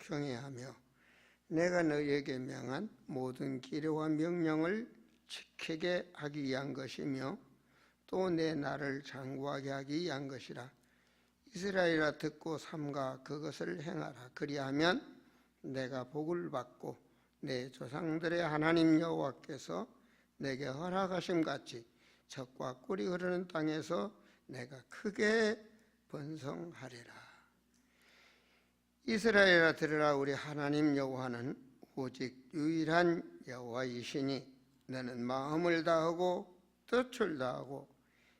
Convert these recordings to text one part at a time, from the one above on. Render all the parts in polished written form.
경외하며 내가 너희에게 명한 모든 기례와 명령을 지키게 하기 위한 것이며 또 내 나를 장구하게 하기 위한 것이라. 이스라엘아, 듣고 삼가 그것을 행하라. 그리하면 내가 복을 받고 내 조상들의 하나님 여호와께서 내게 허락하심 같이 젖과 꿀이 흐르는 땅에서 내가 크게 번성하리라. 이스라엘아, 들으라. 우리 하나님 여호와는 오직 유일한 여호와이시니 너는 마음을 다하고 뜻을 다하고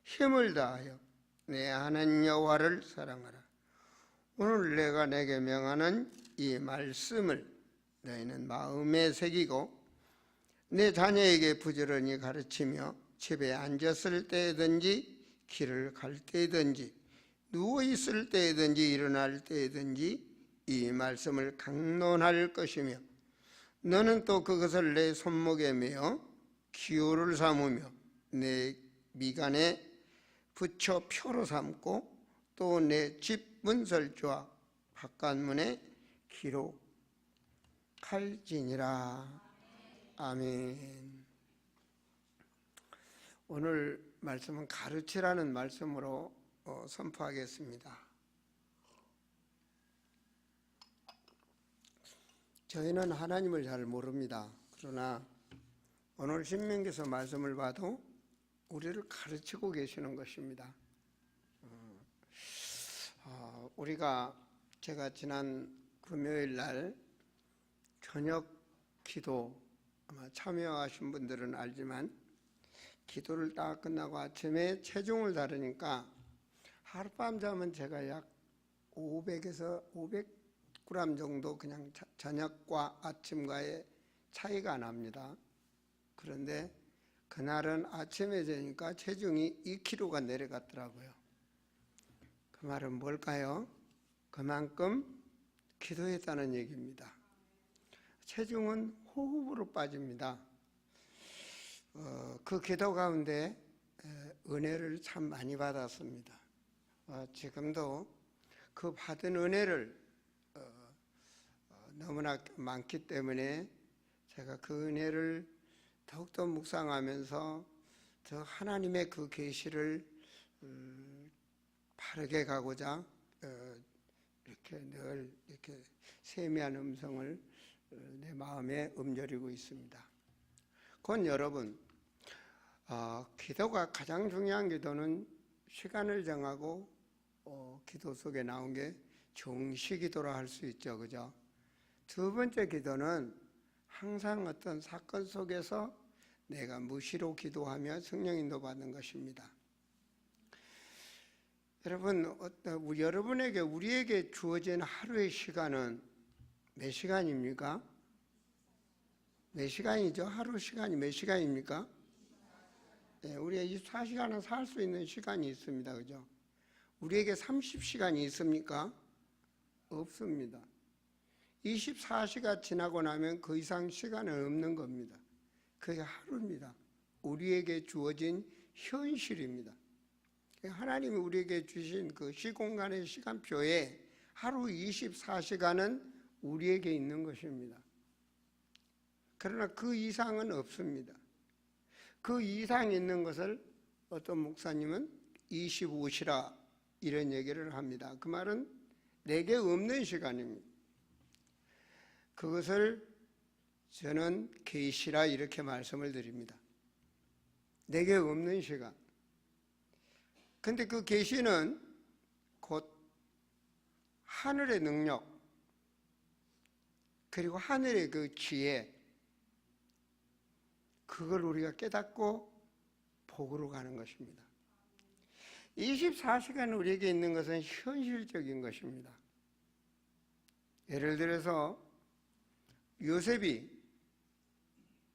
힘을 다하여 내 하나님 여호와를 사랑하라. 오늘 내가 내게 명하는 이 말씀을 너희는 마음에 새기고 내 자녀에게 부지런히 가르치며 집에 앉았을 때든지 길을 갈 때든지 누워있을 때든지 일어날 때든지 이 말씀을 강론할 것이며 너는 또 그것을 내 손목에 메어 기호를 삼으며 내 미간에 붙여 표로 삼고 또 내 집 문설주와 바깥문에 기록할지니라. 아멘. 오늘 말씀은 가르치라는 말씀으로 선포하겠습니다. 저희는 하나님을 잘 모릅니다. 그러나 오늘 신명기서 말씀을 봐도 우리를 가르치고 계시는 것입니다. 제가 지난 금요일 날 저녁 기도, 아마 참여하신 분들은 알지만 기도를 딱 끝나고 아침에 체중을 다르니까 하룻밤 자면 제가 약 500에서 500g 정도 그냥 저녁과 아침과의 차이가 납니다. 그런데 그날은 아침에 재니까 체중이 2kg가 내려갔더라고요. 그 말은 뭘까요? 그만큼 기도했다는 얘기입니다. 체중은 호흡으로 빠집니다. 그 기도 가운데 은혜를 참 많이 받았습니다. 지금도 그 받은 은혜를 너무나 많기 때문에 제가 그 은혜를 더욱더 묵상하면서 저 하나님의 그 계시를 바르게 가고자 이렇게 늘 이렇게 세미한 음성을 내 마음에 음겨리고 있습니다. 곧 여러분, 기도가 가장 중요한 기도는 시간을 정하고 기도 속에 나온 게 정시기도라 할 수 있죠, 그죠? 두 번째 기도는 항상 어떤 사건 속에서 내가 무시로 기도하며 성령 인도 받는 것입니다. 여러분, 여러분에게 우리에게 주어진 하루의 시간은 몇 시간입니까? 몇 시간이죠? 하루 시간이 몇 시간입니까? 네, 우리가 24시간은 살 수 있는 시간이 있습니다. 그죠? 우리에게 30시간이 있습니까? 없습니다. 24시가 지나고 나면 그 이상 시간은 없는 겁니다. 그게 하루입니다. 우리에게 주어진 현실입니다. 하나님이 우리에게 주신 그 시공간의 시간표에 하루 24시간은 우리에게 있는 것입니다. 그러나 그 이상은 없습니다. 그 이상 있는 것을 어떤 목사님은 25시라 이런 얘기를 합니다. 그 말은 내게 없는 시간입니다. 그것을 저는 계시라 이렇게 말씀을 드립니다. 내게 없는 시간. 근데 그 계시는 곧 하늘의 능력, 그리고 하늘의 그 지혜, 그걸 우리가 깨닫고 복으로 가는 것입니다. 24시간 우리에게 있는 것은 현실적인 것입니다. 예를 들어서 요셉이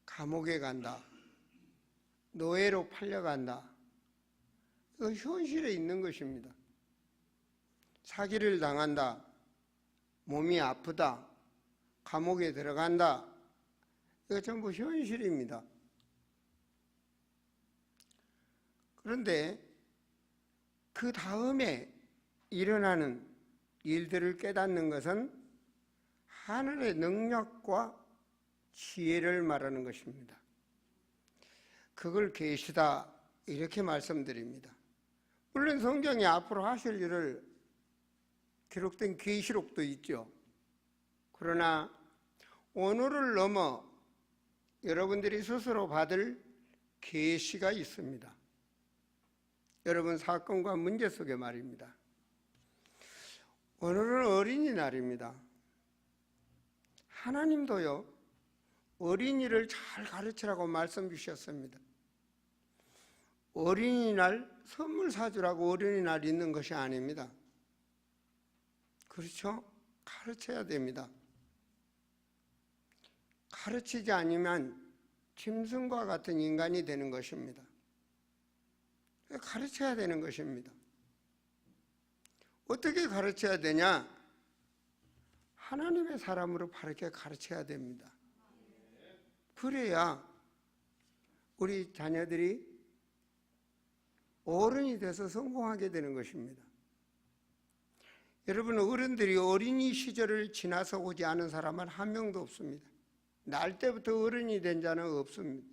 감옥에 간다, 노예로 팔려간다, 이건 현실에 있는 것입니다. 사기를 당한다, 몸이 아프다, 감옥에 들어간다, 이거 전부 현실입니다. 그런데 그 다음에 일어나는 일들을 깨닫는 것은 하늘의 능력과 지혜를 말하는 것입니다. 그걸 계시다 이렇게 말씀드립니다. 물론 성경에 앞으로 하실 일을 기록된 계시록도 있죠. 그러나 오늘을 넘어 여러분들이 스스로 받을 계시가 있습니다. 여러분 사건과 문제 속에 말입니다. 오늘은 어린이날입니다. 하나님도요, 어린이를 잘 가르치라고 말씀 주셨습니다. 어린이날 선물 사주라고 어린이날 있는 것이 아닙니다. 그렇죠? 가르쳐야 됩니다. 가르치지 않으면 짐승과 같은 인간이 되는 것입니다. 가르쳐야 되는 것입니다. 어떻게 가르쳐야 되냐? 하나님의 사람으로 바르게 가르쳐야 됩니다. 그래야 우리 자녀들이 어른이 돼서 성공하게 되는 것입니다. 여러분, 어른들이 어린이 시절을 지나서 오지 않은 사람은 한 명도 없습니다. 날 때부터 어른이 된 자는 없습니다.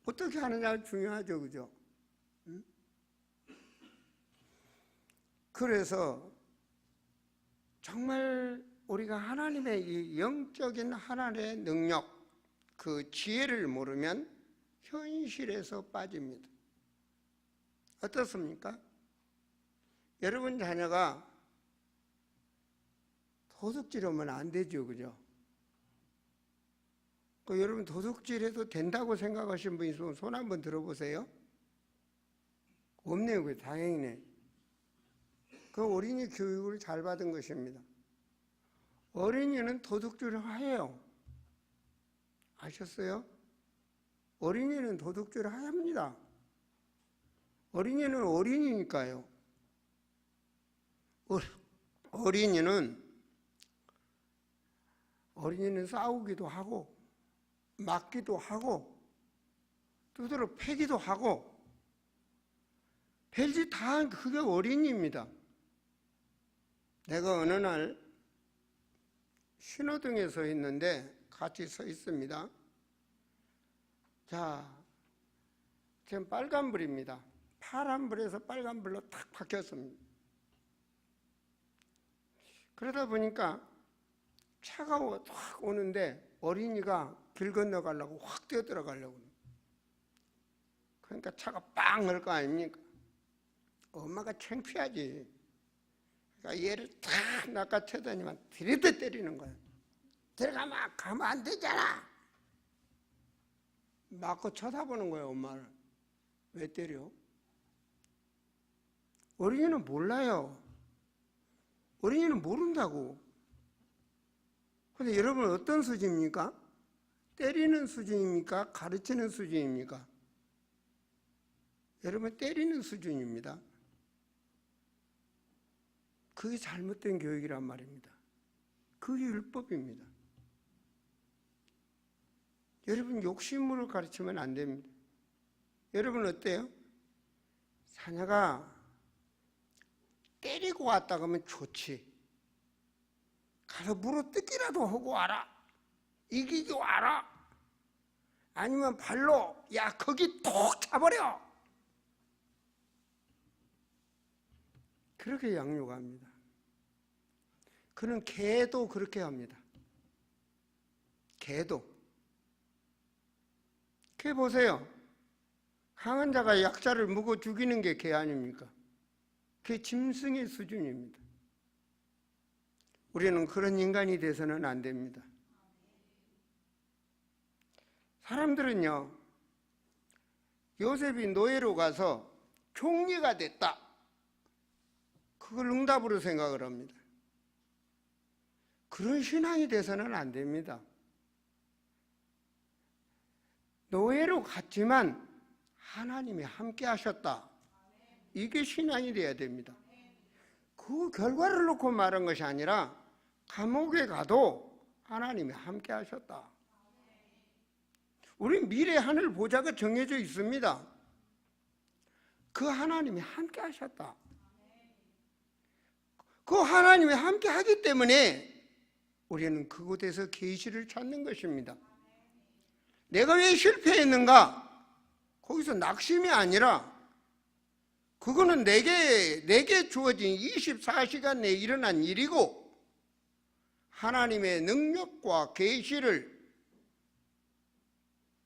어떻게 하느냐가 중요하죠, 그죠? 그래서 정말 우리가 하나님의 이 영적인 하나님의 능력, 그 지혜를 모르면 현실에서 빠집니다. 어떻습니까? 여러분 자녀가 도둑질하면 안 되죠, 그죠? 여러분 도둑질해도 된다고 생각하시는 분 있으면 손 한번 들어보세요. 없네요. 그게 다행이네. 그 어린이 교육을 잘 받은 것입니다. 어린이는 도둑질을 해요. 아셨어요? 어린이는 도둑질을 합니다. 어린이는 어린이니까요. 어린이는 싸우기도 하고 맞기도 하고 두드러 패기도 하고 별짓 다 한 그게 어린이입니다. 내가 어느 날 신호등에 서 있는데 같이 서 있습니다. 자, 지금 빨간불입니다. 파란불에서 빨간불로 탁 바뀌었습니다. 그러다 보니까 차가 확 오는데 어린이가 길 건너가려고 확 뛰어들어가려고. 그러니까 차가 빵 할 거 아닙니까? 엄마가 창피하지. 그러니까 얘를 탁 낚아채더니만 들이대 때리는 거야. 들어가면 가면 안 되잖아. 맞고 쳐다보는 거예요, 엄마를. 왜 때려? 어린이는 몰라요. 어린이는 모른다고. 근데 여러분 어떤 수준입니까? 때리는 수준입니까? 가르치는 수준입니까? 여러분 때리는 수준입니다. 그게 잘못된 교육이란 말입니다. 그게 율법입니다. 여러분 욕심으로 가르치면 안 됩니다. 여러분 어때요? 자녀가 때리고 왔다 그러면 좋지. 가서 물어뜯기라도 하고 와라. 이기고 와라. 아니면 발로 야 거기 톡 차버려. 그렇게 양육합니다. 그는 개도 그렇게 합니다. 개도. 개 보세요. 강한 자가 약자를 묵어 죽이는 게 개 아닙니까? 그게 짐승의 수준입니다. 우리는 그런 인간이 돼서는 안 됩니다. 사람들은요, 요셉이 노예로 가서 총리가 됐다. 그걸 응답으로 생각을 합니다. 그런 신앙이 돼서는 안 됩니다. 노예로 갔지만 하나님이 함께 하셨다. 이게 신앙이 돼야 됩니다. 그 결과를 놓고 말한 것이 아니라 감옥에 가도 하나님이 함께 하셨다. 우리 미래 하늘 보좌가 정해져 있습니다. 그 하나님이 함께 하셨다. 그 하나님이 함께 하기 때문에 우리는 그곳에서 계시를 찾는 것입니다. 내가 왜 실패했는가? 거기서 낙심이 아니라 그거는 내게 주어진 24시간 내에 일어난 일이고 하나님의 능력과 계시를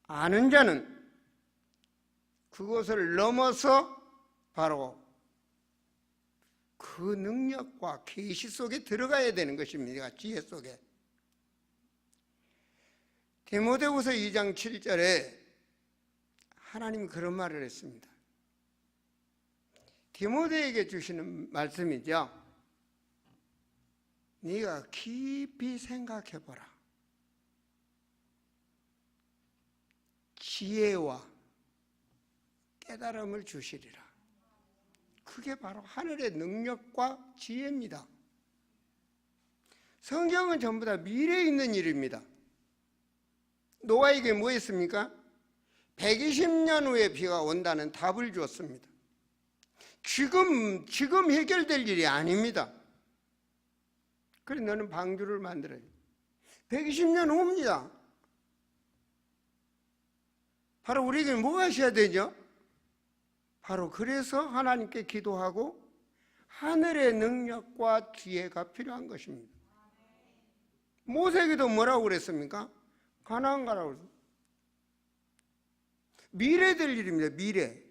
아는 자는 그것을 넘어서 바로 그 능력과 계시 속에 들어가야 되는 것입니다. 지혜 속에. 디모데후서 2장 7절에 하나님이 그런 말을 했습니다. 디모데에게 주시는 말씀이죠. 네가 깊이 생각해보라. 지혜와 깨달음을 주시리라. 그게 바로 하늘의 능력과 지혜입니다. 성경은 전부 다 미래에 있는 일입니다. 노아에게 뭐 했습니까? 120년 후에 비가 온다는 답을 주었습니다. 지금 해결될 일이 아닙니다. 그래 너는 방주를 만들어요. 120년 후입니다. 바로 우리에게 뭐 하셔야 되죠? 바로 그래서 하나님께 기도하고 하늘의 능력과 지혜가 필요한 것입니다. 모세에게도 뭐라고 그랬습니까? 가나안 가라고 그랬습니다. 미래 될 일입니다. 미래.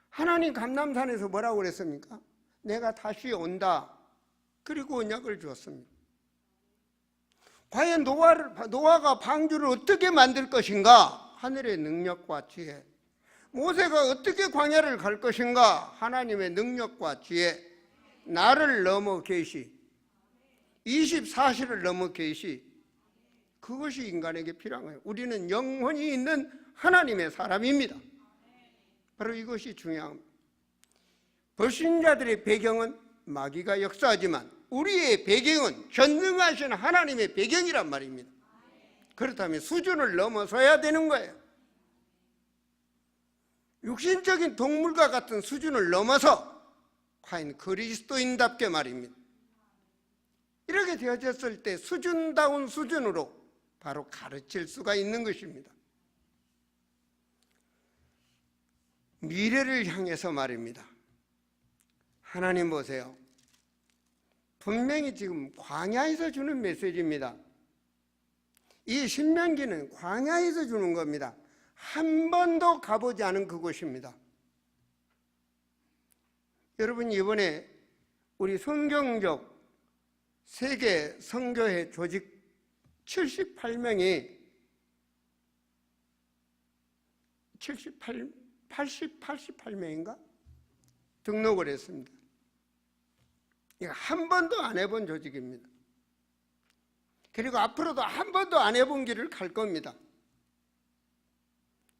하나님 감람산에서 뭐라고 그랬습니까? 내가 다시 온다. 그리고 언약을 주었습니다. 과연 노아가 방주를 어떻게 만들 것인가? 하늘의 능력과 지혜. 모세가 어떻게 광야를 갈 것인가? 하나님의 능력과 지혜. 나를 넘어 계시. 24시를 넘어 계시. 그것이 인간에게 필요한 거예요. 우리는 영혼이 있는 하나님의 사람입니다. 바로 이것이 중요합니다. 불신자들의 배경은 마귀가 역사하지만 우리의 배경은 전능하신 하나님의 배경이란 말입니다. 그렇다면 수준을 넘어서야 되는 거예요. 육신적인 동물과 같은 수준을 넘어서 과연 그리스도인답게 말입니다. 이렇게 되어졌을 때 수준다운 수준으로 바로 가르칠 수가 있는 것입니다. 미래를 향해서 말입니다. 하나님 보세요. 분명히 지금 광야에서 주는 메시지입니다. 이 신명기는 광야에서 주는 겁니다. 한 번도 가보지 않은 그곳입니다. 여러분 이번에 우리 성경적 세계 선교회 조직 78명이 88명인가? 등록을 했습니다. 이거 한 번도 안 해본 조직입니다. 그리고 앞으로도 한 번도 안 해본 길을 갈 겁니다.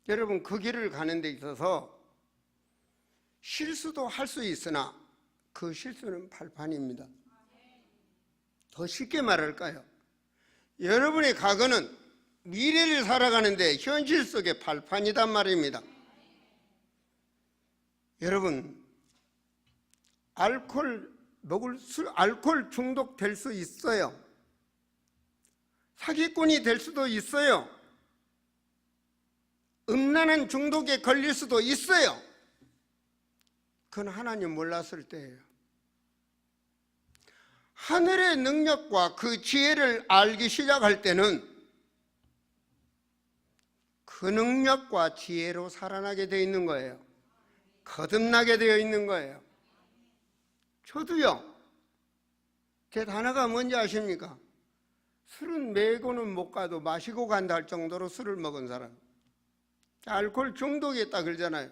여러분 그 길을 가는 데 있어서 실수도 할 수 있으나 그 실수는 발판입니다. 더 쉽게 말할까요? 여러분의 과거는 미래를 살아가는데 현실 속의 발판이란 말입니다. 여러분 알코올 중독될 수 있어요. 사기꾼이 될 수도 있어요. 음란한 중독에 걸릴 수도 있어요. 그건 하나님 몰랐을 때예요. 하늘의 능력과 그 지혜를 알기 시작할 때는 그 능력과 지혜로 살아나게 되어 있는 거예요. 거듭나게 되어 있는 거예요. 저도요. 제 단어가 뭔지 아십니까? 술은 메고는 못 가도 마시고 간다 할 정도로 술을 먹은 사람. 알코올 중독이 있다 그러잖아요.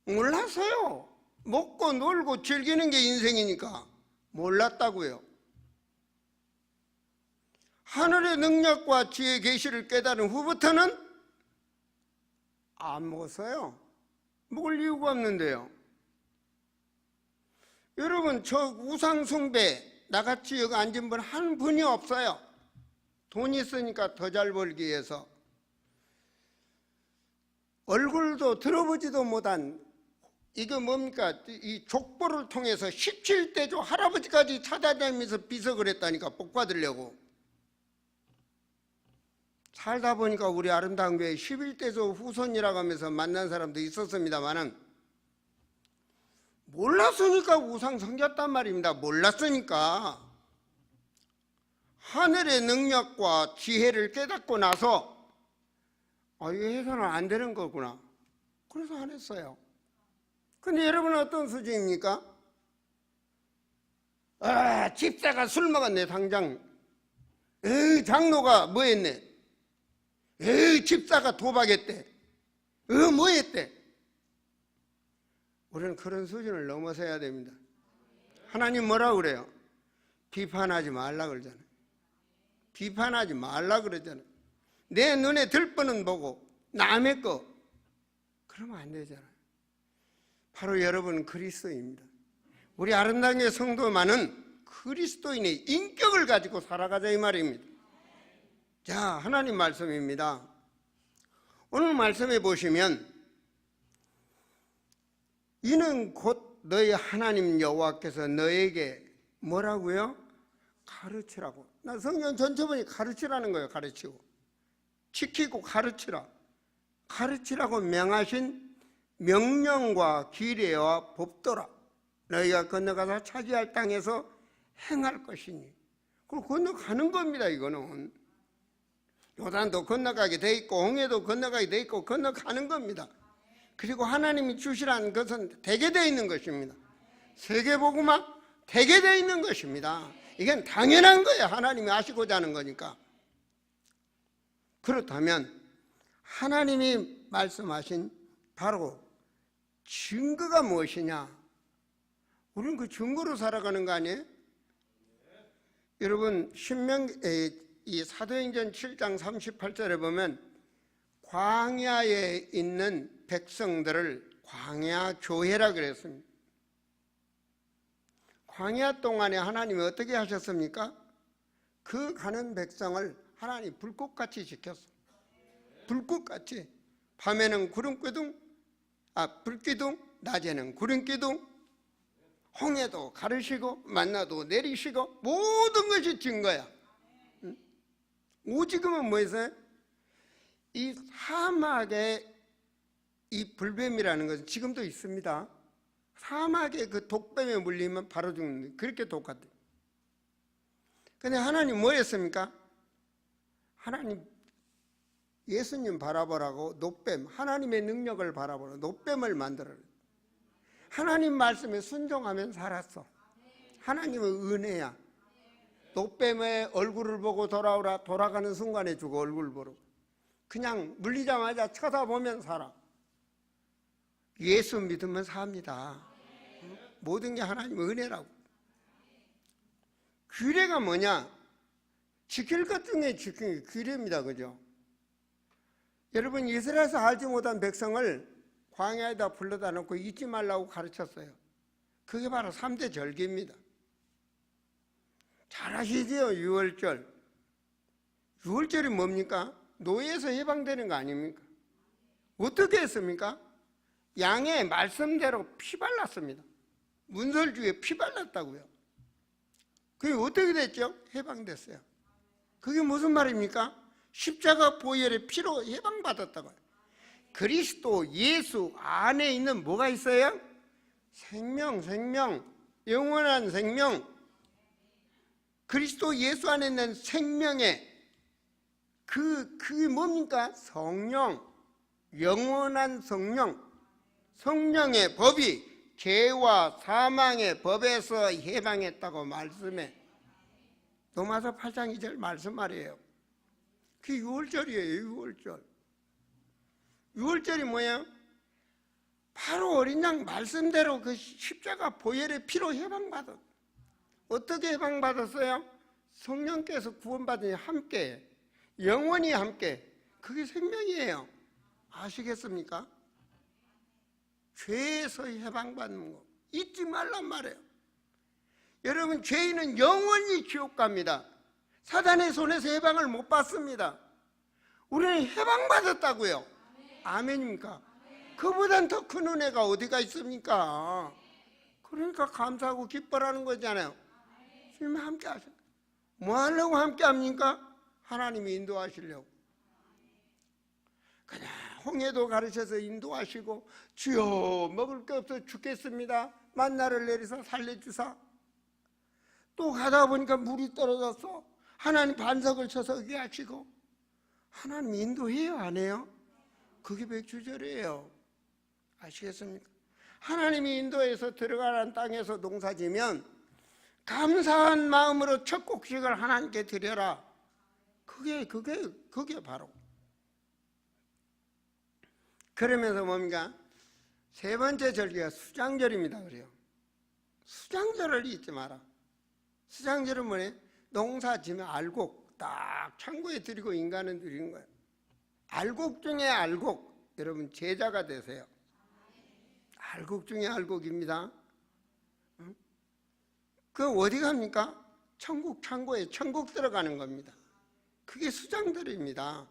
몰랐어요. 먹고 놀고 즐기는 게 인생이니까 몰랐다고요. 하늘의 능력과 지혜의 계시를 깨달은 후부터는 안 먹었어요. 먹을 이유가 없는데요. 여러분 저 우상 숭배 나같이 여기 앉은 분 한 분이 없어요. 돈이 있으니까 더 잘 벌기 위해서 얼굴도 들어보지도 못한 이거 뭡니까? 이 족보를 통해서 17대조 할아버지까지 찾아다니면서 비석을 했다니까, 복 받으려고. 살다 보니까 우리 아름다운 교회 11대조 후손이라고 하면서 만난 사람도 있었습니다만은 몰랐으니까 우상 섬겼단 말입니다. 몰랐으니까. 하늘의 능력과 지혜를 깨닫고 나서 이거 해서는 안 되는 거구나. 그래서 안 했어요. 근데 여러분은 어떤 수준입니까? 집사가 술 먹었네, 당장. 장로가 뭐 했네? 집사가 도박했대. 뭐 했대? 우리는 그런 수준을 넘어서야 됩니다. 하나님 뭐라고 그래요? 비판하지 말라 그러잖아요. 비판하지 말라 그러잖아요. 내 눈에 들뻔은 보고 남의 거 그러면 안 되잖아요. 바로 여러분 그리스도입니다. 우리 아름다운 교회 성도만은 그리스도인의 인격을 가지고 살아가자 이 말입니다. 자, 하나님 말씀입니다. 오늘 말씀에 보시면 이는 곧 너희 하나님 여호와께서 너에게 뭐라고요? 가르치라고. 나 성경 전체 보니 가르치라는 거예요. 가르치고 지키고 가르치라. 가르치라고 명하신 명령과 규례와 법도라. 너희가 건너가서 차지할 땅에서 행할 것이니. 그걸 건너가는 겁니다. 이거는 요단도 건너가게 돼 있고 홍해도 건너가게 돼 있고 건너가는 겁니다. 그리고 하나님이 주시라는 것은 되게 돼 있는 것입니다. 세계복음화 되게 돼 있는 것입니다. 이건 당연한 거예요. 하나님이 아시고자 하는 거니까. 그렇다면 하나님이 말씀하신 바로 증거가 무엇이냐? 우리는 그 증거로 살아가는 거 아니에요? 여러분 이 사도행전 7장 38절에 보면 광야에 있는 백성들을 광야 교회라 그랬습니다. 광야 동안에 하나님이 어떻게 하셨습니까? 그 가는 백성을 하나님이 불꽃같이 지켰어요. 불꽃같이. 밤에는 불기둥, 낮에는 구름기둥, 홍해도 가르시고 만나도 내리시고 모든 것이 증거야. 오직은 뭐였어요? 이 사막에 이 불뱀이라는 것은 지금도 있습니다. 사막에 그 독뱀에 물리면 바로 죽는, 그렇게 독하대. 근데 하나님 뭐 했습니까? 하나님 예수님 바라보라고 노뱀, 하나님의 능력을 바라보라고 노뱀을 만들어요. 하나님 말씀에 순종하면 살았어. 하나님은 은혜야. 노뱀의 얼굴을 보고 돌아오라. 돌아가는 순간에 죽어. 얼굴 보러. 그냥 물리자마자 쳐다보면 살아. 예수 믿으면 삽니다. 모든 게 하나님의 은혜라고. 규례가 뭐냐? 지킬 것 중에 지키는 게 규례입니다. 그죠? 여러분 이스라엘에서 알지 못한 백성을 광야에다 불러다 놓고 잊지 말라고 가르쳤어요. 그게 바로 3대 절기입니다. 잘 아시죠? 유월절. 유월절이 뭡니까? 노예에서 해방되는 거 아닙니까? 어떻게 했습니까? 양의 말씀대로 피 발랐습니다. 문설주에 피 발랐다고요. 그게 어떻게 됐죠? 해방됐어요. 그게 무슨 말입니까? 십자가 보혈의 피로 해방받았다고요. 그리스도 예수 안에 있는 뭐가 있어요? 생명, 영원한 생명. 그리스도 예수 안에 있는 생명의 그게 뭡니까? 성령, 영원한 성령. 성령의 법이 죄와 사망의 법에서 해방했다고 말씀해. 로마서 8장 2절 말씀 말이에요. 그게 6월절이에요. 6월절. 6월절이 뭐예요? 바로 어린 양 말씀대로 그 십자가 보혈의 피로 해방받았. 어떻게 해방받았어요? 성령께서 구원받으니 함께, 영원히 함께. 그게 생명이에요. 아시겠습니까? 죄에서 해방받는 거 잊지 말란 말이에요. 여러분 죄인은 영원히 지옥 갑니다. 사단의 손에서 해방을 못 받습니다. 우리는 해방받았다고요. 아멘입니까? 그보단 더 큰 은혜가 어디가 있습니까? 그러니까 감사하고 기뻐라는 거잖아요. 주님 함께 하세요. 뭐 하려고 함께 합니까? 하나님이 인도하시려고. 그냥 홍해도 가르쳐서 인도하시고, 주여 먹을 게 없어 죽겠습니다, 만나를 내리사 살려주사. 또 가다 보니까 물이 떨어졌어. 하나님 반석을 쳐서 어게 하시고. 하나님 인도해요, 안 해요? 그게 백주절이에요. 아시겠습니까? 하나님이 인도해서 들어가는 땅에서 농사지면 감사한 마음으로 첫 곡식을 하나님께 드려라. 그게 바로. 그러면서 뭡니까? 세 번째 절기가 수장절입니다. 그래요. 수장절을 잊지 마라. 수장절은 뭐예요? 농사 지면 알곡 딱 창고에 드리고 인간은 드리는 거예요. 알곡 중에 알곡. 여러분 제자가 되세요. 알곡 중에 알곡입니다. 그 어디 갑니까? 천국 창고에 천국 들어가는 겁니다. 그게 수장들입니다.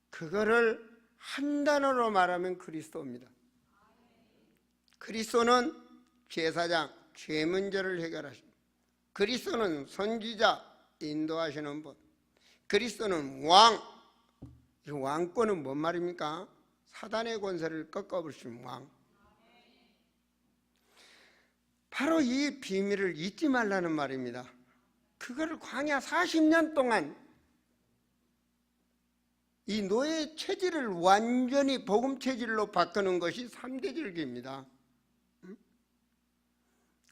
그거를 한 단어로 말하면 그리스도입니다. 그리스도는 제사장, 죄 문제를 해결하십니다. 그리스도는 선지자, 인도하시는 분. 그리스도는 왕. 이 왕권은 뭔 말입니까? 사단의 권세를 꺾어버리신 왕. 바로 이 비밀을 잊지 말라는 말입니다. 그거를 광야 40년 동안 이 노예 체질을 완전히 복음 체질로 바꾸는 것이 3대 절기입니다.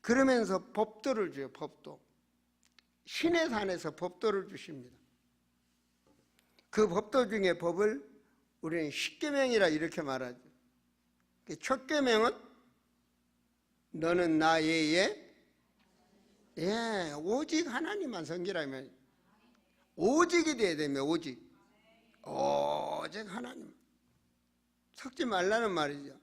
그러면서 법도를 줘요. 법도. 신의 산에서 법도를 주십니다. 그 법도 중에 법을 우리는 십계명이라 이렇게 말하죠. 첫 계명은 너는 나 외에 오직 하나님만 섬기라면, 오직이 돼야 되며, 오직 하나님 섞지 말라는 말이죠.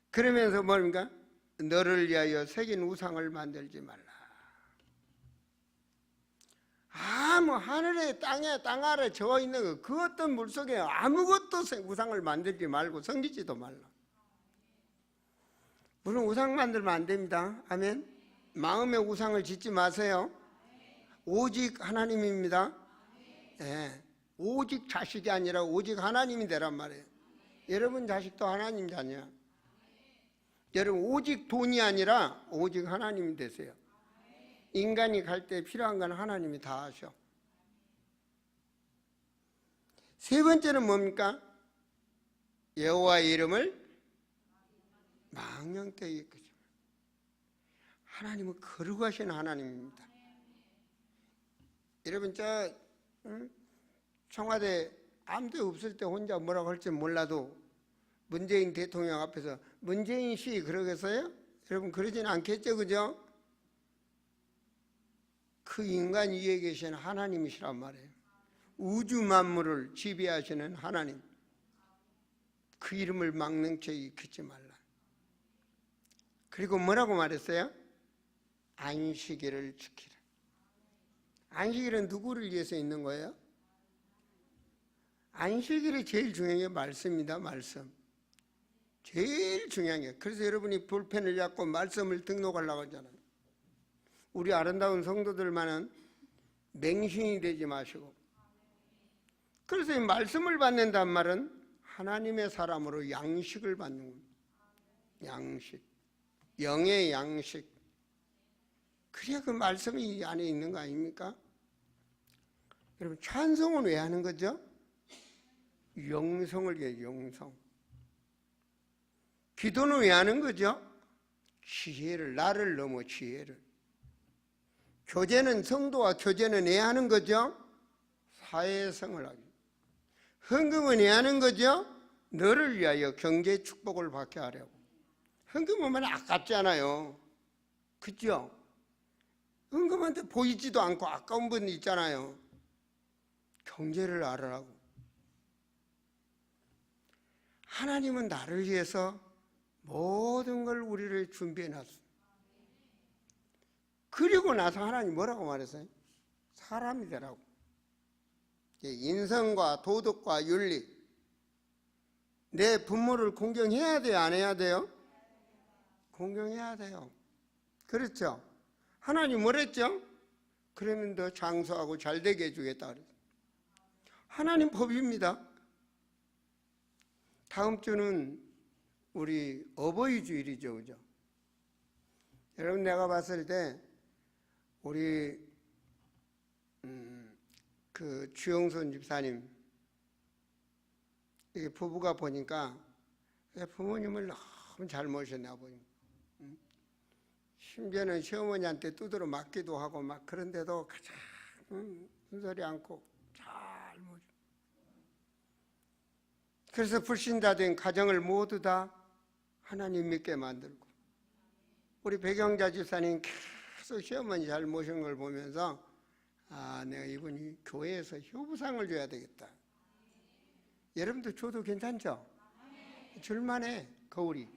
그러면서 뭡니까? 너를 위하여 새긴 우상을 만들지 말라. 뭐 하늘에 땅에 땅 아래 저 있는 거, 그 어떤 물속에 아무것도 우상을 만들지 말고 섬기지도 말라. 물론 우상 만들면 안 됩니다. 아멘. 마음에 우상을 짓지 마세요. 오직 하나님입니다. 오직 자식이 아니라 오직 하나님이 되란 말이에요. 여러분 자식도 하나님 자녀야. 여러분 오직 돈이 아니라 오직 하나님이 되세요. 인간이 갈 때 필요한 건 하나님이 다 하셔. 세 번째는 뭡니까? 여호와의 이름을 망령되이 여기지. 하나님은 거룩하신 하나님입니다. 여러분 청와대 아무도 없을 때 혼자 뭐라고 할지 몰라도 문재인 대통령 앞에서 문재인 씨 그러겠어요? 여러분 그러진 않겠죠, 그죠? 그 인간 위에 계신 하나님이시란 말이에요. 우주 만물을 지배하시는 하나님. 그 이름을 망령되이 익히지 말라. 그리고 뭐라고 말했어요? 안식일을 지키라. 안식일은 누구를 위해서 있는 거예요? 안식일이 제일 중요한 게 말씀입니다. 말씀. 제일 중요한 게. 그래서 여러분이 볼펜을 잡고 말씀을 등록하려고 하잖아요. 우리 아름다운 성도들만은 맹신이 되지 마시고. 그래서 이 말씀을 받는단 말은 하나님의 사람으로 양식을 받는 겁니다. 양식. 영의 양식. 그래야 그 말씀이 이 안에 있는 거 아닙니까? 여러분 찬송은 왜 하는 거죠? 영성을 위해 영성. 기도는 왜 하는 거죠? 지혜를, 나를 넘어 지혜를. 교제는, 성도와 교제는 왜 하는 거죠? 사회성을 하기. 헌금은 왜 하는 거죠? 너를 위하여 경제 축복을 받게 하려고. 헌금은 아깝잖아요. 그죠? 헌금한테 보이지도 않고 아까운 분 있잖아요. 경제를 알으라고. 하나님은 나를 위해서 모든 걸 우리를 준비해 놨어요. 그리고 나서 하나님 뭐라고 말했어요? 사람이 되라고. 인성과 도덕과 윤리. 내 부모를 공경해야 돼요? 안 해야 돼요? 공경해야 돼요. 그렇죠? 하나님 뭐랬죠? 그러면 더 장수하고 잘되게 해주겠다 그랬어요. 하나님 법입니다. 다음 주는 우리 어버이 주일이죠, 그죠? 여러분, 내가 봤을 때 우리 그 주영선 집사님 이게 부부가 보니까 부모님을 너무 잘 모셨네, 아버님. 심지어는 시어머니한테 두드러 맞기도 하고 막 그런데도 가장 순서리 않고 잘 모셔. 그래서 불신자된 가정을 모두 다 하나님 믿게 만들고, 우리 백영자 집사님 계속 시어머니 잘 모시는 걸 보면서 내가 이분이 교회에서 효부상을 줘야 되겠다. 여러분도 줘도 괜찮죠? 줄만해, 거울이.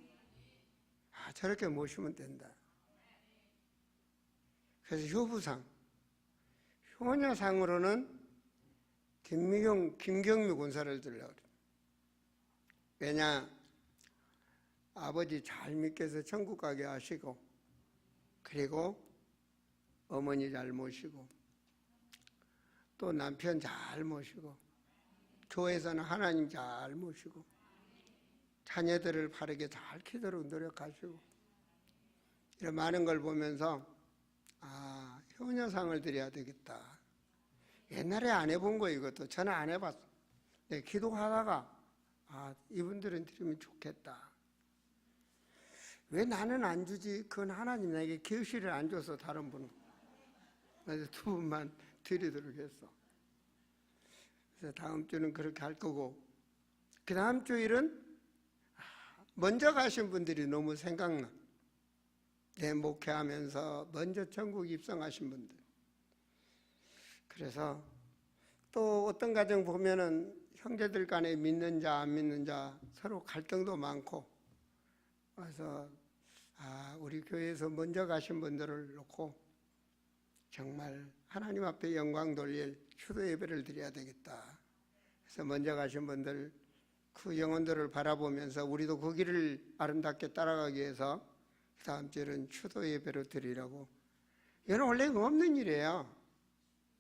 저렇게 모시면 된다. 그래서 효부상, 효녀상으로는 김경미 권사를 들려고 그래요. 왜냐, 아버지 잘 믿게서 천국 가게 하시고, 그리고 어머니 잘 모시고, 또 남편 잘 모시고, 교회에서는 하나님 잘 모시고, 자녀들을 바르게 잘 키도록 노력하시고, 이런 많은 걸 보면서 효녀상을 드려야 되겠다. 옛날에 안 해본 거 이것도 저는 안 해봤어. 네, 기도하다가 이분들은 드리면 좋겠다. 왜 나는 안 주지? 그건 하나님 나에게 계시를 안 줘서 다른 분은. 그래서 두 분만 드리도록 했어. 그래서 다음 주는 그렇게 할 거고, 그 다음 주일은 먼저 가신 분들이 너무 생각나. 내 목회하면서 먼저 천국 입성하신 분들. 그래서 또 어떤 가정 보면은 형제들 간에 믿는 자 안 믿는 자 서로 갈등도 많고, 그래서 우리 교회에서 먼저 가신 분들을 놓고 정말 하나님 앞에 영광 돌릴 추도 예배를 드려야 되겠다. 그래서 먼저 가신 분들 그 영혼들을 바라보면서 우리도 그 길을 아름답게 따라가기 위해서 다음 주에는 추도 예배로 드리라고. 이건 원래 없는 일이에요.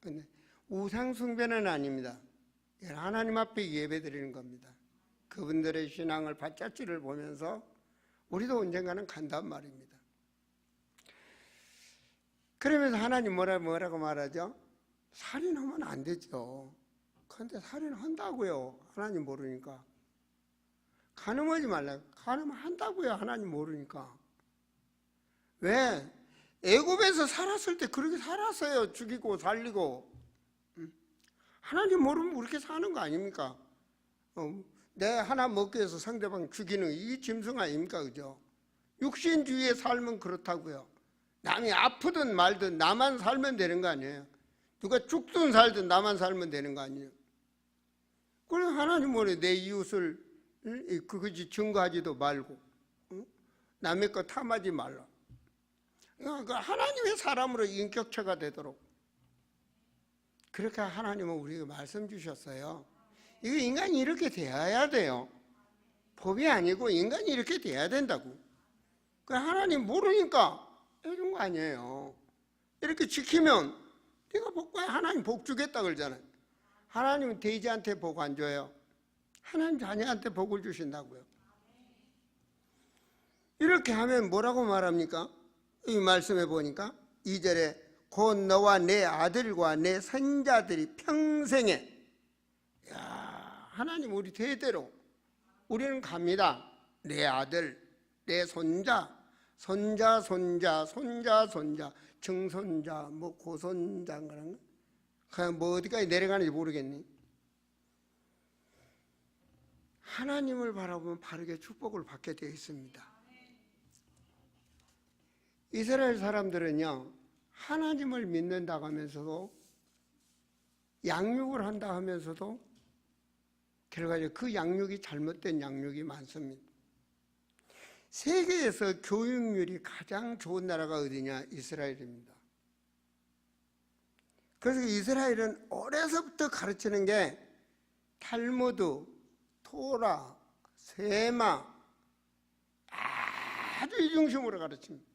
근데 우상 숭배는 아닙니다. 이건 하나님 앞에 예배 드리는 겁니다. 그분들의 신앙을 발자취를 보면서 우리도 언젠가는 간단 말입니다. 그러면서 하나님 뭐라고 말하죠? 살인하면 안 되죠. 그런데 살인한다고요. 하나님 모르니까. 간음하지 말라고. 간음한다고요. 하나님 모르니까. 왜? 애굽에서 살았을 때 그렇게 살았어요. 죽이고 살리고. 하나님 모르면 그렇게 사는 거 아닙니까? 내 하나 먹기 위해서 상대방 죽이는 이 짐승 아닙니까? 그죠? 육신주의의 삶은 그렇다고요. 남이 아프든 말든 나만 살면 되는 거 아니에요? 누가 죽든 살든 나만 살면 되는 거 아니에요? 그래, 하나님 뭐래? 내 이웃을 그것이 증거하지도 말고 남의 거 탐하지 말라. 하나님의 사람으로 인격체가 되도록 그렇게 하나님은 우리에게 말씀 주셨어요. 이거 인간이 이렇게 되어야 돼요. 법이 아니고 인간이 이렇게 돼야 된다고. 하나님 모르니까 해준 거 아니에요. 이렇게 지키면 네가 복받아. 하나님 복 주겠다 그러잖아요. 하나님은 돼지한테 복 안 줘요. 하나님 자녀한테 복을 주신다고요. 이렇게 하면 뭐라고 말합니까? 이 말씀해 보니까 2절에 곧 너와 내 아들과 내 손자들이 평생에. 하나님 우리 대대로 우리는 갑니다. 내 아들, 내 손자, 손자, 증손자, 뭐 고손자 그런 거. 그냥 뭐 어디까지 내려가는지 모르겠니? 하나님을 바라보면 바르게 축복을 받게 되어 있습니다. 이스라엘 사람들은요, 하나님을 믿는다고 하면서도 양육을 한다 하면서도 결과적으로 그 양육이 잘못된 양육이 많습니다. 세계에서 교육률이 가장 좋은 나라가 어디냐? 이스라엘입니다. 그래서 이스라엘은 어려서부터 가르치는 게 탈무드, 토라, 세마 아주 이 중심으로 가르칩니다.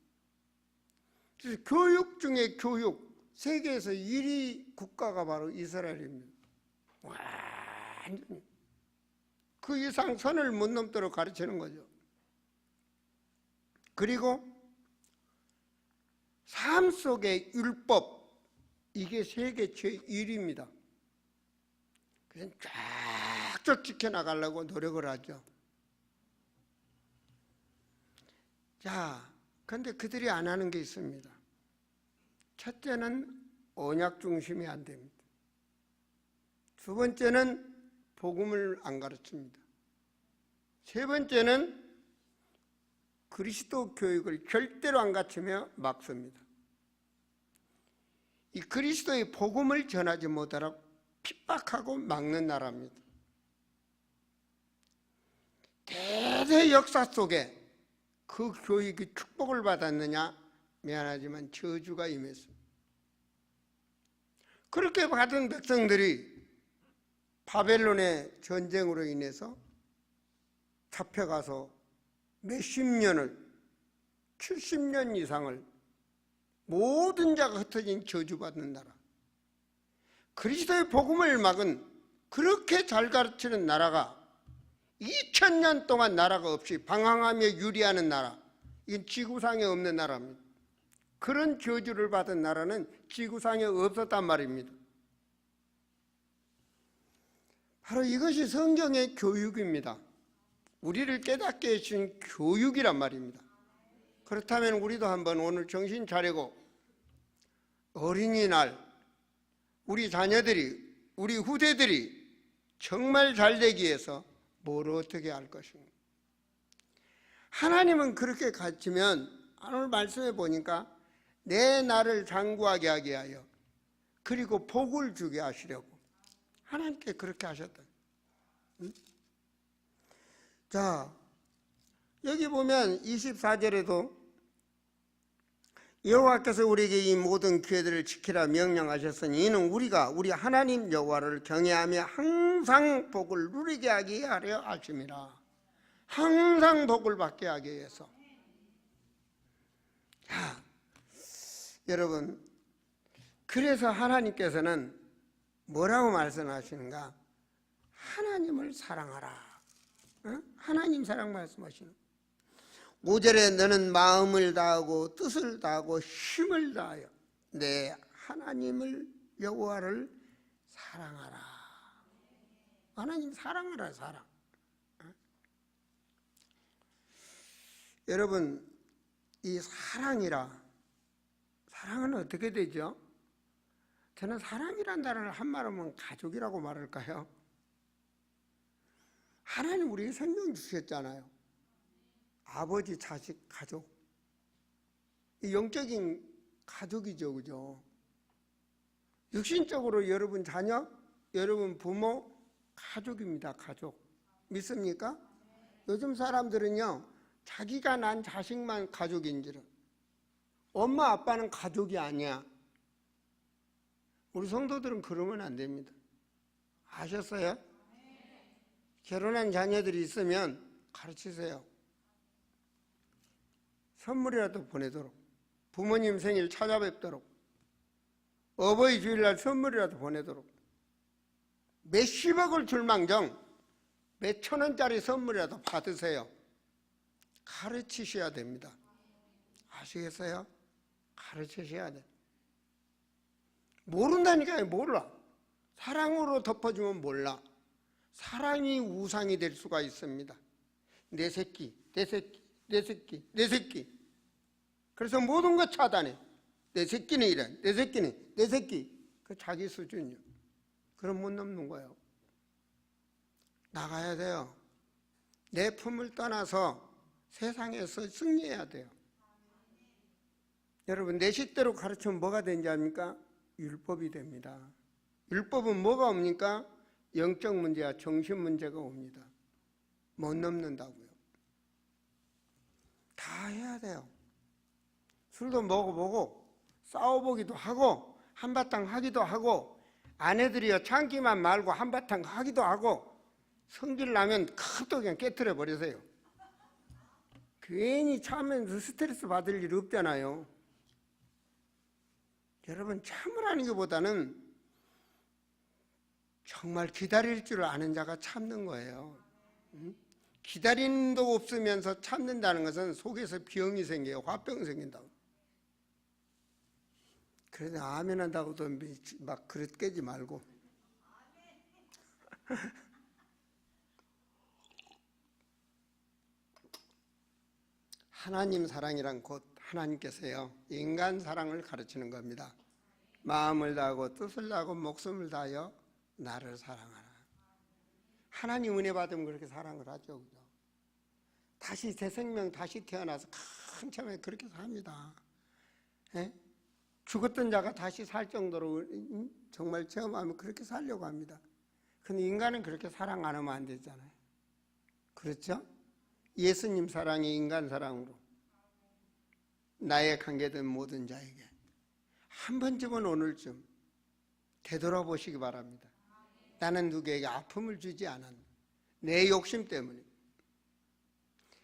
그래서 교육 중에 교육, 세계에서 1위 국가가 바로 이스라엘입니다. 완전히 그 이상 선을 못 넘도록 가르치는 거죠. 그리고 삶 속의 율법, 이게 세계 제1위입니다. 그래서 쫙쫙 지켜나가려고 노력을 하죠. 자, 그런데 그들이 안 하는 게 있습니다. 첫째는 언약 중심이 안 됩니다. 두 번째는 복음을 안 가르칩니다. 세 번째는 그리스도 교육을 절대로 안 가르치며 막습니다. 이 그리스도의 복음을 전하지 못하도록 핍박하고 막는 나라입니다. 대대 역사 속에 그 교육이 축복을 받았느냐? 미안하지만 저주가 임했습니다. 그렇게 받은 백성들이 바벨론의 전쟁으로 인해서 잡혀가서 몇십 년을, 70년 이상을 모든 자가 흩어진 저주받는 나라, 그리스도의 복음을 막은, 그렇게 잘 가르치는 나라가 2000년 동안 나라가 없이 방황하며 유리하는 나라, 이건 지구상에 없는 나라입니다. 그런 저주를 받은 나라는 지구상에 없었단 말입니다. 바로 이것이 성경의 교육입니다. 우리를 깨닫게 해준 교육이란 말입니다. 그렇다면 우리도 한번 오늘 정신 차리고 어린이날 우리 자녀들이, 우리 후대들이 정말 잘 되기 위해서 뭘 어떻게 할 것인가. 하나님은 그렇게 가르치면 오늘 말씀해 보니까 내 나를 장구하게 하게 하여 그리고 복을 주게 하시려고 하나님께 그렇게 하셨다. 자, 여기 보면 24절에도 여호와께서 우리에게 이 모든 기회들을 지키라 명령하셨으니 이는 우리가 우리 하나님 여호와를 경외하며 항상 복을 누리게 하게 하려 하심이라. 항상 복을 받게 하기 위해서. 자, 여러분, 그래서 하나님께서는 뭐라고 말씀하시는가? 하나님을 사랑하라. 하나님 사랑 말씀하시는. 5절에 너는 마음을 다하고 뜻을 다하고 힘을 다하여 내 하나님을 여호와를 사랑하라. 하나님 사랑하라. 사랑. 여러분, 이 사랑은 어떻게 되죠? 저는 사랑이란 단어를 한말 하면 가족이라고 말할까요? 하나님 우리에게 생명 주셨잖아요. 아버지, 자식, 가족. 영적인 가족이죠, 그죠? 육신적으로 여러분 자녀, 여러분 부모, 가족입니다, 가족. 믿습니까? 요즘 사람들은요, 자기가 난 자식만 가족인 줄은. 엄마, 아빠는 가족이 아니야. 우리 성도들은 그러면 안 됩니다. 아셨어요? 결혼한 자녀들이 있으면 가르치세요. 선물이라도 보내도록, 부모님 생일 찾아뵙도록, 어버이 주일날 선물이라도 보내도록, 몇십억을 줄망정 몇천 원짜리 선물이라도 받으세요. 가르치셔야 됩니다. 아시겠어요? 가르치셔야 돼. 모른다니까요. 몰라. 사랑으로 덮어주면 몰라. 사랑이 우상이 될 수가 있습니다. 내 새끼, 내 새끼, 내 새끼, 내 새끼. 그래서 모든 것 차단해. 내 새끼는 이래, 내 새끼는, 내 새끼. 그 자기 수준이요. 그럼 못 넘는 거예요. 나가야 돼요. 내 품을 떠나서 세상에서 승리해야 돼요. 여러분, 내 식대로 가르치면 뭐가 되는지 압니까? 율법이 됩니다. 율법은 뭐가 옵니까? 영적 문제와 정신 문제가 옵니다. 못 넘는다고요. 다 해야 돼요. 술도 먹어보고 싸워보기도 하고 한바탕 하기도 하고 아내들이요 참기만 말고 한바탕 하기도 하고 성질 나면 컵도 그냥 깨트려 버리세요. 괜히 참으면서 스트레스 받을 일이 없잖아요. 여러분, 참으라는 것보다는 정말 기다릴 줄 아는 자가 참는 거예요. 기다림도 없으면서 참는다는 것은 속에서 병이 생겨요. 화병 생긴다고. 그래서 아멘 한다고도 막 그릇 깨지 말고. 하나님 사랑이란 곧 하나님께서요, 인간 사랑을 가르치는 겁니다. 마음을 다하고 뜻을 다하고 목숨을 다하여 나를 사랑하라. 하나님 은혜 받으면 그렇게 사랑을 하죠. 그죠? 다시 새 생명 다시 태어나서 한참에 그렇게 삽니다. 예? 죽었던 자가 다시 살 정도로 정말 체험하면 그렇게 살려고 합니다. 근데 인간은 그렇게 사랑 안 하면 안 되잖아요. 그렇죠? 예수님 사랑이 인간 사랑으로 나의 관계된 모든 자에게 한 번쯤은 오늘쯤 되돌아보시기 바랍니다. 나는 누구에게 아픔을 주지 않았나. 내 욕심 때문에.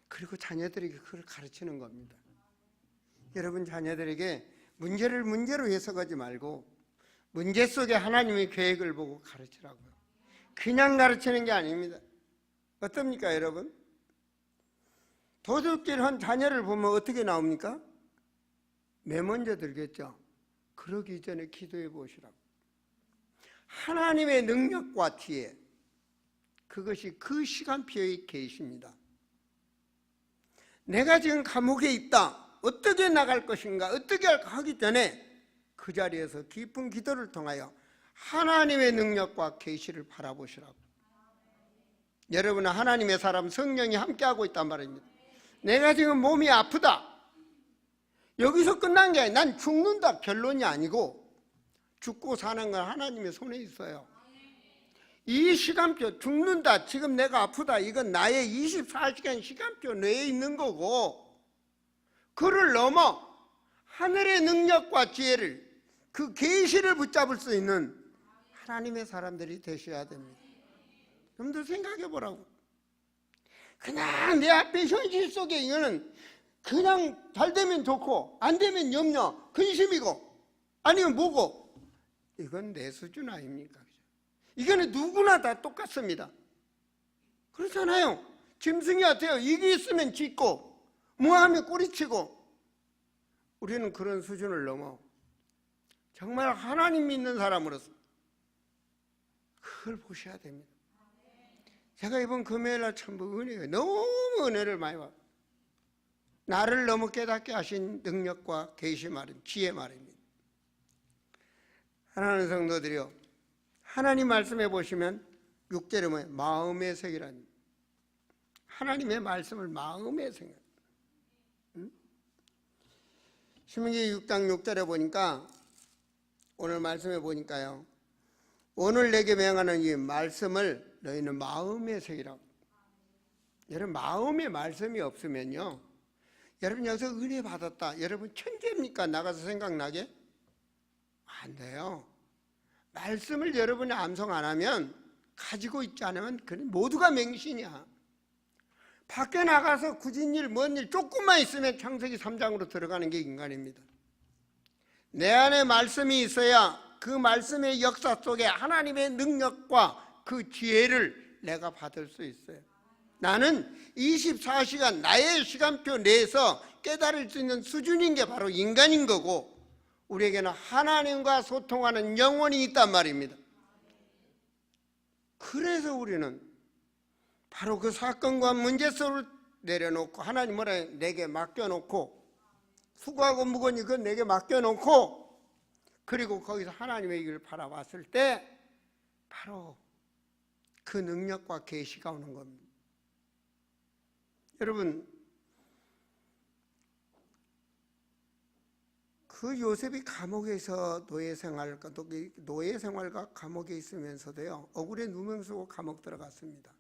그리고 자녀들에게 그걸 가르치는 겁니다. 여러분, 자녀들에게 문제를 문제로 해석하지 말고 문제 속에 하나님의 계획을 보고 가르치라고요. 그냥 가르치는 게 아닙니다. 어떻습니까, 여러분? 도둑질한 자녀를 보면 어떻게 나옵니까? 맨 먼저 들겠죠. 그러기 전에 기도해 보시라고. 하나님의 능력과 지혜, 그것이 그 시간표에 계십니다. 내가 지금 감옥에 있다, 어떻게 나갈 것인가, 어떻게 할까 하기 전에 그 자리에서 깊은 기도를 통하여 하나님의 능력과 계시를 바라보시라고. 여러분은 하나님의 사람 성령이 함께하고 있단 말입니다. 내가 지금 몸이 아프다, 여기서 끝난 게 아니라 난 죽는다 결론이 아니고 죽고 사는 건 하나님의 손에 있어요. 이 시간표, 죽는다, 지금 내가 아프다, 이건 나의 24시간 시간표 내에 있는 거고, 그를 넘어 하늘의 능력과 지혜를, 그 계시를 붙잡을 수 있는 하나님의 사람들이 되셔야 됩니다. 여러분들 생각해 보라고. 그냥 내 앞에 현실 속에 이거는 그냥 잘 되면 좋고 안 되면 염려, 근심이고 아니면 뭐고, 이건 내 수준 아닙니까? 이거는 누구나 다 똑같습니다. 그렇잖아요. 짐승이 같아요. 이게 있으면 짖고 뭐하면 꼬리치고. 우리는 그런 수준을 넘어 정말 하나님 믿는 사람으로서 그걸 보셔야 됩니다. 제가 이번 금요일날 참 은혜가 너무 은혜를 많이 받아요. 나를 너무 깨닫게 하신 능력과 계시 말입니다. 지혜 말입니다. 하나님 성도들이요, 하나님 말씀해 보시면 6절에 뭐예요? 마음의 색이라는, 하나님의 말씀을 마음의 색. 신명기 6장 6절에 보니까, 오늘 말씀해 보니까요, 오늘 내게 명하는 이 말씀을 너희는 마음의 색이라고. 여러분, 마음에 말씀이 없으면요, 여러분 여기서 은혜 받았다, 여러분 천재입니까? 나가서 생각나게? 안 돼요. 말씀을 여러분이 암송 안 하면, 가지고 있지 않으면 그는 모두가 맹신이야. 밖에 나가서 굳은 일, 먼 일 조금만 있으면 창세기 3장으로 들어가는 게 인간입니다. 내 안에 말씀이 있어야 그 말씀의 역사 속에 하나님의 능력과 그 지혜를 내가 받을 수 있어요. 나는 24시간 나의 시간표 내에서 깨달을 수 있는 수준인 게 바로 인간인 거고, 우리에게는 하나님과 소통하는 영혼이 있단 말입니다. 그래서 우리는 바로 그 사건과 문제 속을 내려놓고, 하나님 뭐라 내게 맡겨놓고, 수고하고 무거운 일 그건 내게 맡겨놓고, 그리고 거기서 하나님의 길을 바라봤을 때 바로 그 능력과 계시가 오는 겁니다. 여러분, 그 요셉이 감옥에서 노예 생활과 감옥에 있으면서도요, 억울해 누명 쓰고 감옥 들어갔습니다.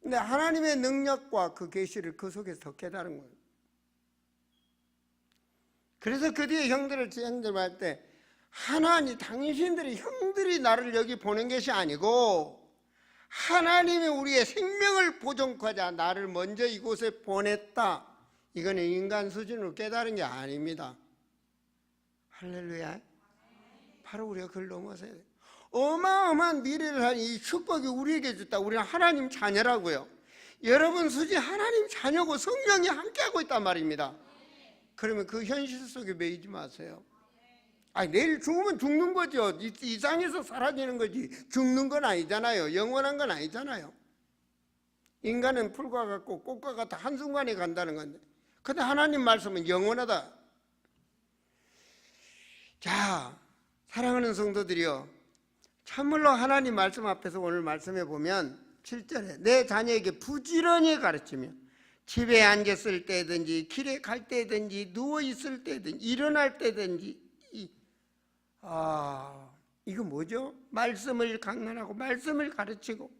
근데 하나님의 능력과 그 계시를 그 속에서 더 깨달은 거예요. 그래서 그 뒤에 형들을 할 때, 하나님, 당신들이, 형들이 나를 여기 보낸 것이 아니고 하나님이 우리의 생명을 보존하자 나를 먼저 이곳에 보냈다. 이거는 인간 수준으로 깨달은 게 아닙니다. 할렐루야. 바로 우리가 그걸 넘어서야 돼요. 어마어마한 미래를 한 이 축복이 우리에게 줬다. 우리는 하나님 자녀라고요. 여러분 수지 하나님 자녀고 성령이 함께하고 있단 말입니다. 그러면 그 현실 속에 매이지 마세요. 내일 죽으면 죽는 거죠. 이 땅에서 사라지는 거지 죽는 건 아니잖아요. 영원한 건 아니잖아요. 인간은 풀과 같고 꽃과 같아 한순간에 간다는 건데, 근데 하나님 말씀은 영원하다. 자, 사랑하는 성도들이여, 참물로 하나님 말씀 앞에서 오늘 말씀해 보면 7절에 내 자녀에게 부지런히 가르치며 집에 앉았을 때든지 길에 갈 때든지 누워 있을 때든지 일어날 때든지, 이거 뭐죠? 말씀을 강론하고 말씀을 가르치고,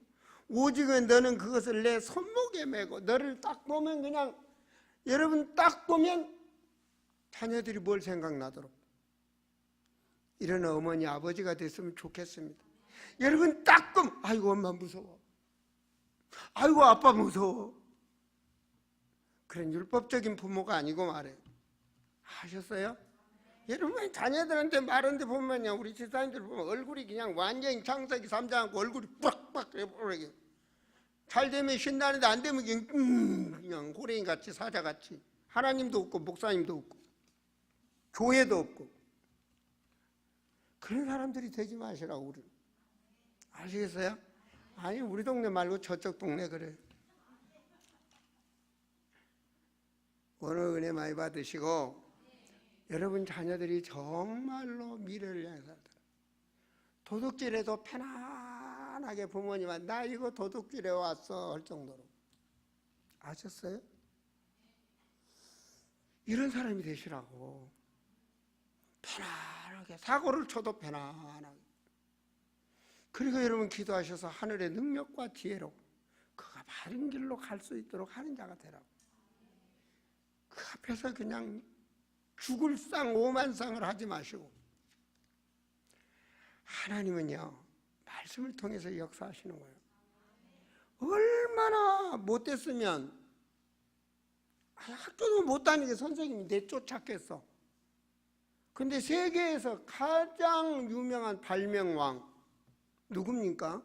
오직은 너는 그것을 내 손목에 메고. 너를 딱 보면 그냥, 여러분 딱 보면 자녀들이 뭘 생각나도록 이런 어머니 아버지가 됐으면 좋겠습니다. 여러분 딱 보면 아이고 엄마 무서워, 아이고 아빠 무서워. 그런 율법적인 부모가 아니고 말이에요. 아셨어요? 여러분 자녀들한테 말하는데 보면요, 우리 집사님들 보면 얼굴이 그냥 완전히 창세기 3장 하고 얼굴이 뿌락뿌락 해버리게. 잘 되면 신나는데 안 되면 그냥 호랭이같이 사자같이. 하나님도 없고 목사님도 없고 교회도 없고. 그런 사람들이 되지 마시라고. 우리 아시겠어요? 아니 우리 동네 말고 저쪽 동네 그래. 오늘 은혜 많이 받으시고, 여러분 자녀들이 정말로 미래를 향해 살다. 도둑질해도 편안하게 부모님한테 나 이거 도둑질해 왔어 할 정도로. 아셨어요? 이런 사람이 되시라고. 편안하게, 사고를 쳐도 편안하게. 그리고 여러분 기도하셔서 하늘의 능력과 지혜로 그가 바른 길로 갈 수 있도록 하는 자가 되라고. 그 앞에서 그냥 죽을 상 오만상을 하지 마시고, 하나님은요 말씀을 통해서 역사하시는 거예요. 얼마나 못됐으면 학교도 못 다니게 선생님이 내쫓았겠어. 근데 세계에서 가장 유명한 발명왕 누굽니까?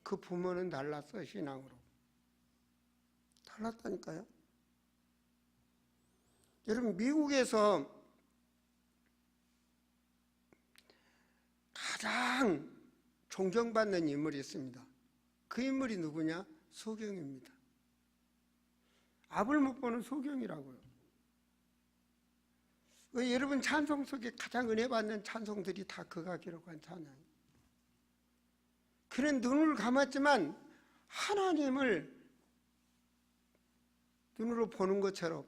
그 부모는 달랐어. 신앙으로 달랐다니까요. 여러분 미국에서 가장 존경받는 인물이 있습니다. 그 인물이 누구냐? 소경입니다. 앞을 못 보는 소경이라고요. 여러분 찬송 속에 가장 은혜 받는 찬송들이 다 그가 기록한 찬양. 그는 눈을 감았지만 하나님을 눈으로 보는 것처럼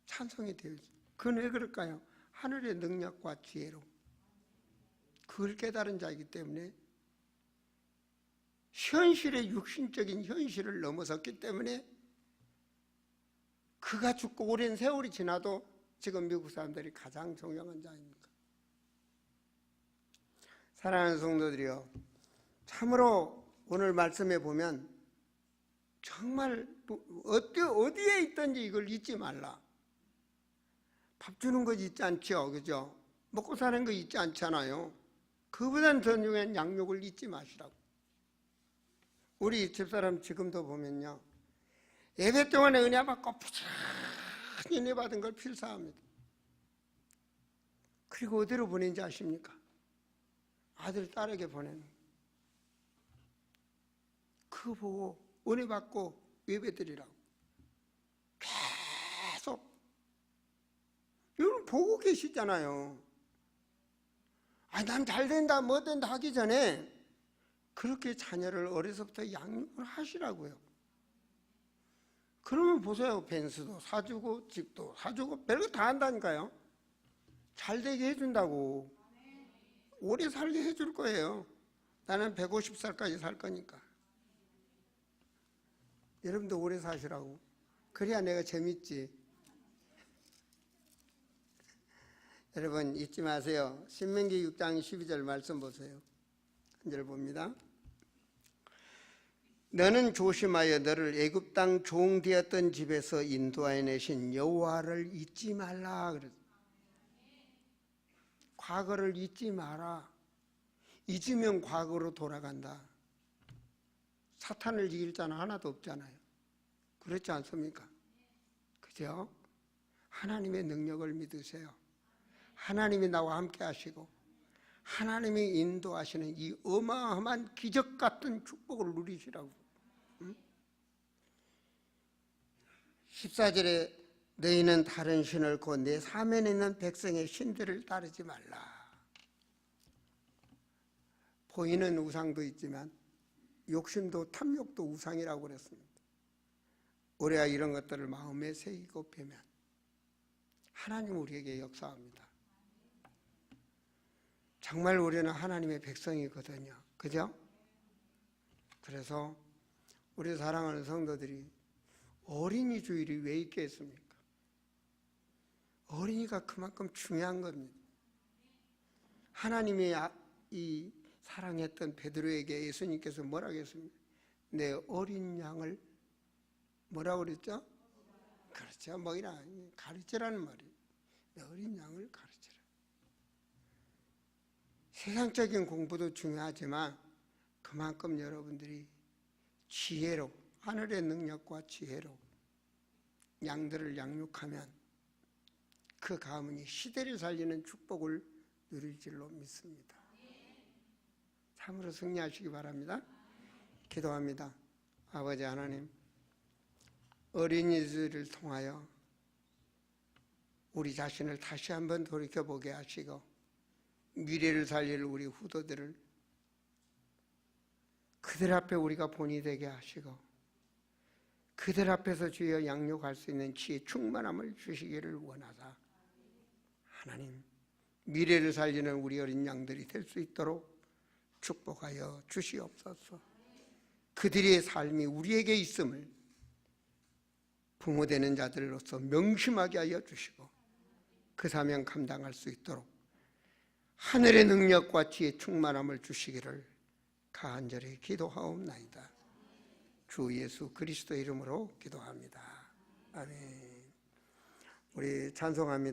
찬송이 되어 있어요. 그건 왜 그럴까요? 하늘의 능력과 지혜로 그걸 깨달은 자이기 때문에, 현실의 육신적인 현실을 넘어섰기 때문에, 그가 죽고 오랜 세월이 지나도 지금 미국 사람들이 가장 존경한 자입니다. 사랑하는 성도들이여, 참으로 오늘 말씀에 보면 정말 어디에 있든지 이걸 잊지 말라. 밥 주는 거 잊지 않죠, 그죠? 먹고 사는 거 잊지 않잖아요. 그보다는 더 중요한 양육을 잊지 마시라고. 우리 집사람 지금도 보면요, 예배 동안에 은혜 받고 부지런히 은혜 받은 걸 필사합니다. 그리고 어디로 보낸지 아십니까? 아들 딸에게 보내는 거예요. 그거 보고 은혜 받고 예배 드리라고. 계속 여러분 보고 계시잖아요. 난 잘 된다 뭐 된다 하기 전에 그렇게 자녀를 어려서부터 양육을 하시라고요. 그러면 보세요, 벤츠도 사주고 집도 사주고 별거 다 한다니까요. 잘 되게 해준다고. 오래 살게 해줄 거예요. 나는 150살까지 살 거니까. 여러분도 오래 사시라고. 그래야 내가 재밌지. 여러분 잊지 마세요. 신명기 6장 12절 말씀 보세요. 한 절 봅니다. 너는 조심하여 너를 애굽 땅 종 되었던 집에서 인도하여 내신 여호와를 잊지 말라. 그랬어요. 과거를 잊지 마라. 잊으면 과거로 돌아간다. 사탄을 이길 자는 하나도 없잖아요. 그렇지 않습니까? 그죠? 하나님의 능력을 믿으세요. 하나님이 나와 함께 하시고 하나님이 인도하시는 이 어마어마한 기적 같은 축복을 누리시라고. 14절에 너희는 다른 신을 곧 내 사면에 있는 백성의 신들을 따르지 말라. 보이는 우상도 있지만 욕심도 탐욕도 우상이라고 그랬습니다. 우리가 이런 것들을 마음에 새기고 빼면 하나님 우리에게 역사합니다. 정말 우리는 하나님의 백성이거든요. 그죠? 그래서 우리 사랑하는 성도들이 어린이 주일이 왜 있겠습니까? 어린이가 그만큼 중요한 겁니다. 하나님이 이 사랑했던 베드로에게 예수님께서 뭐라고 했습니까? 내 어린 양을 뭐라고 그랬죠? 그렇죠. 뭐이라 가르치라는 말이에요. 내 어린 양을 가르치라. 세상적인 공부도 중요하지만 그만큼 여러분들이 지혜로, 하늘의 능력과 지혜로 양들을 양육하면 그 가문이 시대를 살리는 축복을 누릴 줄로 믿습니다. 참으로 승리하시기 바랍니다. 기도합니다. 아버지 하나님, 어린이들을 통하여 우리 자신을 다시 한번 돌이켜보게 하시고 미래를 살릴 우리 후도들을 그들 앞에 우리가 본이 되게 하시고 그들 앞에서 주여 양육할 수 있는 지혜 충만함을 주시기를 원하사 하나님, 미래를 살리는 우리 어린 양들이 될 수 있도록 축복하여 주시옵소서. 그들의 삶이 우리에게 있음을 부모되는 자들로서 명심하게 하여 주시고 그 사명 감당할 수 있도록 하늘의 능력과 지혜 충만함을 주시기를 간절히 기도하옵나이다. 주 예수 그리스도의 이름으로 기도합니다. 아멘. 우리 찬송합니다.